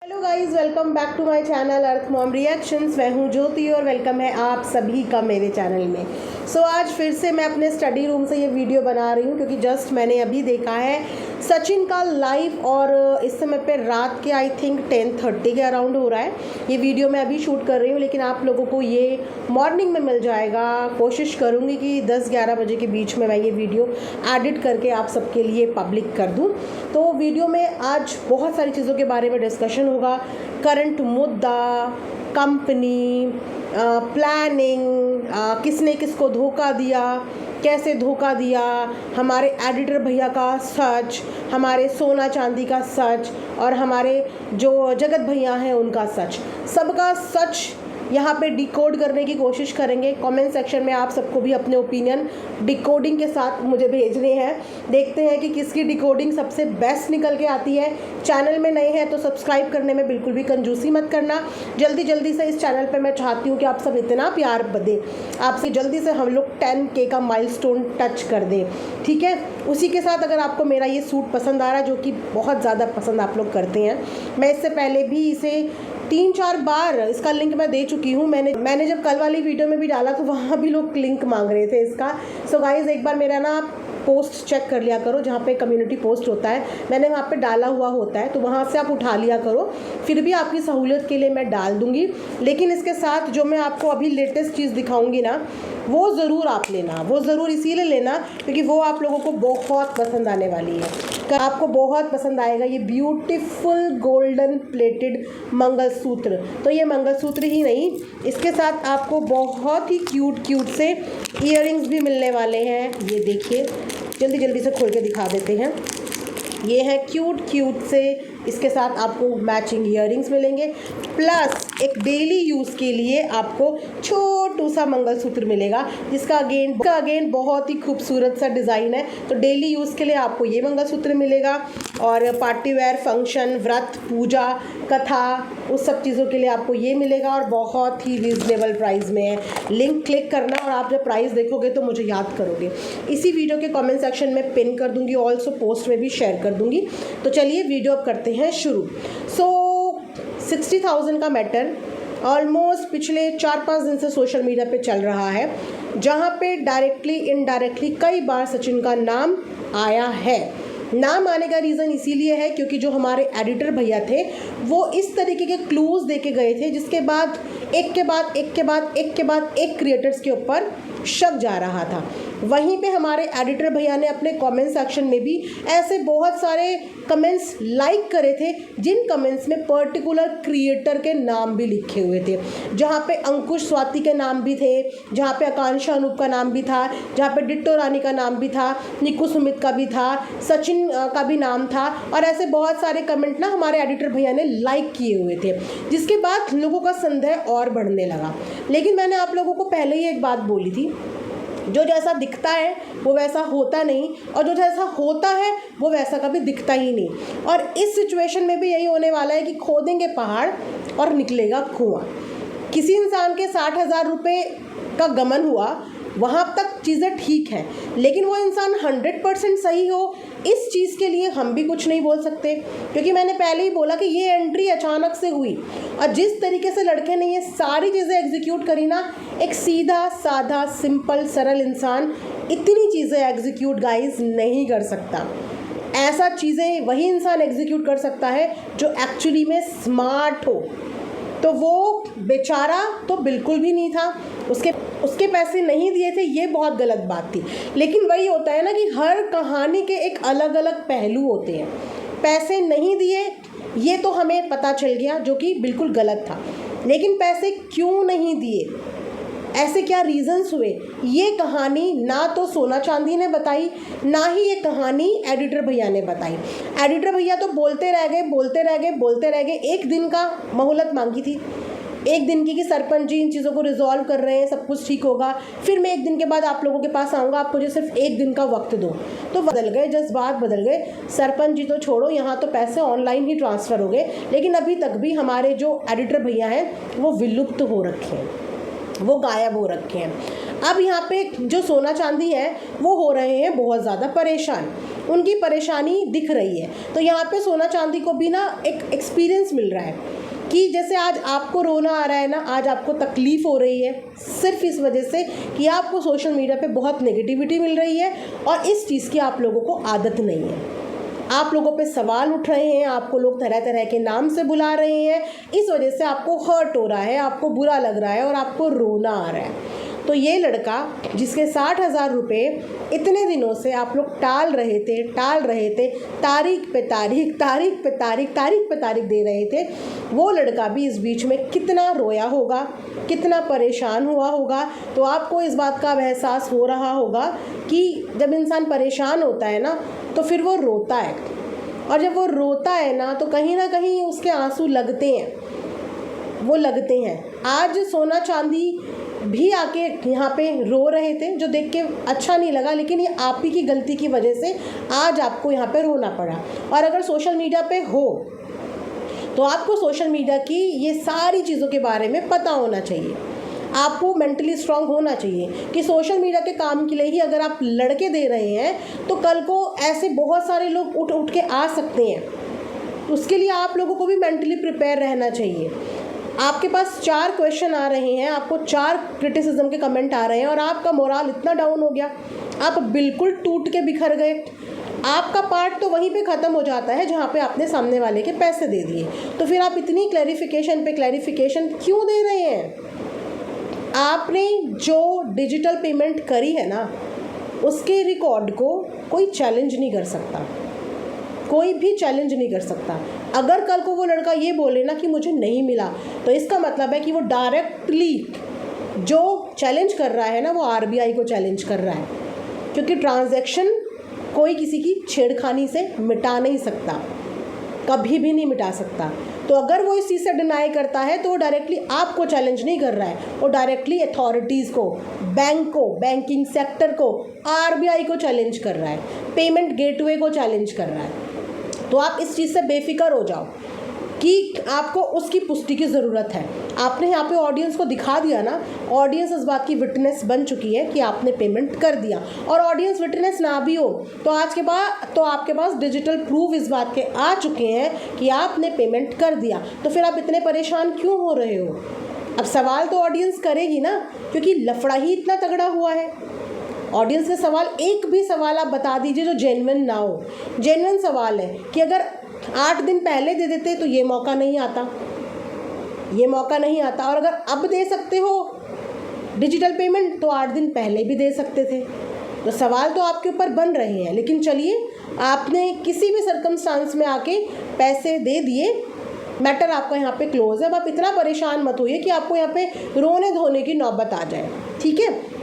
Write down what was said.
Hello guys, welcome back to my channel Earth Mom reactions. मैं हूँ ज्योति और welcome है आप सभी का मेरे चैनल में। आज फिर से मैं अपने स्टडी रूम से ये वीडियो बना रही हूँ क्योंकि जस्ट मैंने अभी देखा है सचिन का लाइव और इस समय पे रात के आई थिंक 10:30 के अराउंड हो रहा है। ये वीडियो मैं अभी शूट कर रही हूँ लेकिन आप लोगों को ये मॉर्निंग में मिल जाएगा। कोशिश करूँगी कि 10-11 बजे के बीच में मैं ये वीडियो एडिट करके आप सबके लिए पब्लिक कर दूँ। तो वीडियो में आज बहुत सारी चीज़ों के बारे में डिस्कशन होगा। करंट मुद्दा, कंपनी, प्लानिंग, किसने किसको धोखा दिया, कैसे धोखा दिया, हमारे एडिटर भैया का सच, हमारे सोना चांदी का सच और हमारे जो जगत भैया हैं उनका सच, सबका सच यहाँ पे डिकोड करने की कोशिश करेंगे। कमेंट सेक्शन में आप सबको भी अपने ओपिनियन डिकोडिंग के साथ मुझे भेजने हैं। देखते हैं कि किसकी डिकोडिंग सबसे बेस्ट निकल के आती है। चैनल में नए हैं तो सब्सक्राइब करने में बिल्कुल भी कंजूसी मत करना। जल्दी जल्दी से इस चैनल पे मैं चाहती हूँ कि आप सब इतना प्यार दें, आपसे जल्दी से हम लोग 10K का माइलस्टोन टच कर दें, ठीक है। उसी के साथ अगर आपको मेरा ये सूट पसंद आ रहा है, जो कि बहुत ज़्यादा पसंद आप लोग करते हैं, मैं इससे पहले भी इसे 3-4 बार इसका लिंक मैं दे चुकी हूँ। मैंने जब कल वाली वीडियो में भी डाला तो वहाँ भी लोग लिंक मांग रहे थे इसका। सो गाइज, एक बार मेरा ना पोस्ट चेक कर लिया करो, जहाँ पे कम्युनिटी पोस्ट होता है मैंने वहाँ पे डाला हुआ होता है, तो वहाँ से आप उठा लिया करो। फिर भी आपकी सहूलियत के लिए मैं डाल दूँगी, लेकिन इसके साथ जो मैं आपको अभी लेटेस्ट चीज़ दिखाऊँगी ना, वो ज़रूर आप लेना। वो ज़रूर इसीलिए लेना क्योंकि वो आप लोगों को बहुत पसंद आने वाली है। आपको बहुत पसंद आएगा ये ब्यूटीफुल गोल्डन प्लेटेड मंगलसूत्र। तो ये मंगलसूत्र ही नहीं, इसके साथ आपको बहुत ही क्यूट से ईयररिंग्स भी मिलने वाले हैं। ये देखिए, जल्दी जल्दी से खोल के दिखा देते हैं। ये है क्यूट से, इसके साथ आपको मैचिंग ईयररिंग्स मिलेंगे, प्लस एक डेली यूज़ के लिए आपको छोटू सा मंगलसूत्र मिलेगा जिसका अगेन बहुत ही खूबसूरत सा डिज़ाइन है। तो डेली यूज़ के लिए आपको ये मंगलसूत्र मिलेगा और पार्टी वेयर, फंक्शन, व्रत, पूजा, कथा, उस सब चीज़ों के लिए आपको ये मिलेगा और बहुत ही रीज़नेबल प्राइस में है। लिंक क्लिक करना और आप जब प्राइस देखोगे तो मुझे याद करोगे। इसी वीडियो के कमेंट सेक्शन में पिन कर दूँगी, ऑल्सो पोस्ट में भी शेयर कर दूँगी। तो चलिए वीडियो अब करते हैं शुरू। 60,000 का मैटर ऑलमोस्ट पिछले 4-5 दिन से सोशल मीडिया पे चल रहा है, जहाँ पे डायरेक्टली इनडायरेक्टली कई बार सचिन का नाम आया है। नाम आने का रीज़न इसीलिए है क्योंकि जो हमारे एडिटर भैया थे वो इस तरीके के क्लूज़ दे के गए थे, जिसके बाद एक के बाद एक क्रिएटर्स के ऊपर शक जा रहा था। वहीं पे हमारे एडिटर भैया ने अपने कमेंट सेक्शन में भी ऐसे बहुत सारे कमेंट्स लाइक करे थे, जिन कमेंट्स में पर्टिकुलर क्रिएटर के नाम भी लिखे हुए थे, जहाँ पे अंकुश स्वाति के नाम भी थे, जहाँ पे आकांक्षा अनूप का नाम भी था, जहाँ पे डिट्टो रानी का नाम भी था, निकू सुमित का भी था, सचिन का भी नाम था और ऐसे बहुत सारे कमेंट ना हमारे एडिटर भैया ने लाइक किए हुए थे, जिसके बाद लोगों का संदेह और बढ़ने लगा। लेकिन मैंने आप लोगों को पहले ही एक बात बोली थी, जो जैसा दिखता है वो वैसा होता नहीं और जो जैसा होता है वो वैसा कभी दिखता ही नहीं। और इस सिचुएशन में भी यही होने वाला है कि खोदेंगे पहाड़ और निकलेगा कुआं। किसी इंसान के 60,000 रुपये का गमन हुआ, वहाँ तक चीज़ें ठीक हैं, लेकिन वो इंसान 100% सही हो, इस चीज़ के लिए हम भी कुछ नहीं बोल सकते। क्योंकि मैंने पहले ही बोला कि ये एंट्री अचानक से हुई और जिस तरीके से लड़के ने ये सारी चीज़ें एग्जीक्यूट करी ना, एक सीधा साधा सिंपल सरल इंसान इतनी चीज़ें एग्जीक्यूट गाइस नहीं कर सकता। ऐसा चीज़ें वही इंसान एग्जीक्यूट कर सकता है जो एक्चुअली में स्मार्ट हो। तो वो बेचारा तो बिल्कुल भी नहीं था, उसके पैसे नहीं दिए थे, ये बहुत गलत बात थी। लेकिन वही होता है ना कि हर कहानी के एक अलग अलग पहलू होते हैं। पैसे नहीं दिए ये तो हमें पता चल गया, जो कि बिल्कुल गलत था, लेकिन पैसे क्यों नहीं दिए, ऐसे क्या रीज़न्स हुए, ये कहानी ना तो सोना चांदी ने बताई, ना ही ये कहानी एडिटर भैया ने बताई। एडिटर भैया तो बोलते रह गए। एक दिन का मोहलत मांगी थी, एक दिन की कि सरपंच जी इन चीज़ों को रिजॉल्व कर रहे हैं, सब कुछ ठीक होगा, फिर मैं एक दिन के बाद आप लोगों के पास आऊँगा, आप मुझे सिर्फ एक दिन का वक्त दो। तो बदल गए, जज्बात बदल गए। सरपंच जी तो छोड़ो, यहाँ तो पैसे ऑनलाइन ही ट्रांसफ़र हो गए, लेकिन अभी तक भी हमारे जो एडिटर भैया हैं वो विलुप्त हो रखे हैं, वो गायब हो रखे हैं। अब यहाँ पे जो सोना चांदी है वो हो रहे हैं बहुत ज़्यादा परेशान। उनकी परेशानी दिख रही है। तो यहाँ पे सोना चांदी को भी ना एक एक्सपीरियंस मिल रहा है कि जैसे आज आपको रोना आ रहा है ना, आज आपको तकलीफ़ हो रही है सिर्फ इस वजह से कि आपको सोशल मीडिया पे बहुत नेगेटिविटी मिल रही है और इस चीज़ की आप लोगों को आदत नहीं है। आप लोगों पे सवाल उठ रहे हैं, आपको लोग तरह तरह के नाम से बुला रहे हैं, इस वजह से आपको हर्ट हो रहा है, आपको बुरा लग रहा है और आपको रोना आ रहा है। तो ये लड़का जिसके 60,000 रुपये इतने दिनों से आप लोग टाल रहे थे, तारीख पे तारीख दे रहे थे, वो लड़का भी इस बीच में कितना रोया होगा, कितना परेशान हुआ होगा। तो आपको इस बात का एहसास हो रहा होगा कि जब इंसान परेशान होता है ना तो फिर वो रोता है, और जब वो रोता है ना तो कहीं ना कहीं उसके आंसू लगते हैं, वो लगते हैं। आज सोना चांदी भी आके यहाँ पे रो रहे थे, जो देख के अच्छा नहीं लगा, लेकिन ये आप ही की गलती की वजह से आज आपको यहाँ पे रोना पड़ा। और अगर सोशल मीडिया पे हो तो आपको सोशल मीडिया की ये सारी चीज़ों के बारे में पता होना चाहिए, आपको मेंटली स्ट्रांग होना चाहिए कि सोशल मीडिया के काम के लिए ही अगर आप लड़के दे रहे हैं तो कल को ऐसे बहुत सारे लोग उठ के आ सकते हैं। उसके लिए आप लोगों को भी मेंटली प्रिपेयर रहना चाहिए। आपके पास 4 क्वेश्चन आ रहे हैं, आपको 4 क्रिटिसिज्म के कमेंट आ रहे हैं और आपका मोराल इतना डाउन हो गया, आप बिल्कुल टूट के बिखर गए। आपका पार्ट तो वहीं पे ख़त्म हो जाता है जहाँ पे आपने सामने वाले के पैसे दे दिए। तो फिर आप इतनी क्लैरिफिकेशन पे क्लैरिफिकेशन क्यों दे रहे हैं? आपने जो डिजिटल पेमेंट करी है ना, उसके रिकॉर्ड को कोई चैलेंज नहीं कर सकता, कोई भी चैलेंज नहीं कर सकता। अगर कल को वो लड़का ये बोले ना कि मुझे नहीं मिला, तो इसका मतलब है कि वो डायरेक्टली जो चैलेंज कर रहा है ना, वो आरबीआई को चैलेंज कर रहा है, क्योंकि ट्रांजैक्शन कोई किसी की छेड़खानी से मिटा नहीं सकता, कभी भी नहीं मिटा सकता। तो अगर वो इस चीज़ से डिनाई करता है तो वो डायरेक्टली आपको चैलेंज नहीं कर रहा है, वो डायरेक्टली अथॉरिटीज़ को, बैंक को, बैंकिंग सेक्टर को, आरबीआई को चैलेंज कर रहा है, पेमेंट गेटवे को चैलेंज कर रहा है। तो आप इस चीज़ से बेफिक्र हो जाओ कि आपको उसकी पुष्टि की ज़रूरत है। आपने यहाँ पे ऑडियंस को दिखा दिया ना, ऑडियंस इस बात की विटनेस बन चुकी है कि आपने पेमेंट कर दिया। और ऑडियंस विटनेस ना भी हो तो आज के बाद तो आपके पास डिजिटल प्रूफ इस बात के आ चुके हैं कि आपने पेमेंट कर दिया। तो फिर आप इतने परेशान क्यों हो रहे हो? अब सवाल तो ऑडियंस करेगी ना, क्योंकि लफड़ा ही इतना तगड़ा हुआ है। ऑडियंस से सवाल, एक भी सवाल आप बता दीजिए जो जेन्युइन ना हो। जेन्युइन सवाल है कि अगर 8 दिन पहले दे देते तो ये मौका नहीं आता, ये मौका नहीं आता, और अगर अब दे सकते हो डिजिटल पेमेंट तो 8 दिन पहले भी दे सकते थे। तो सवाल तो आपके ऊपर बन रहे हैं, लेकिन चलिए, आपने किसी भी सर्कमस्टांस में आके पैसे दे दिए, मैटर आपका यहाँ पे क्लोज है। अब आप इतना परेशान मत होइए कि आपको यहाँ पे रोने धोने की नौबत आ जाए, ठीक है।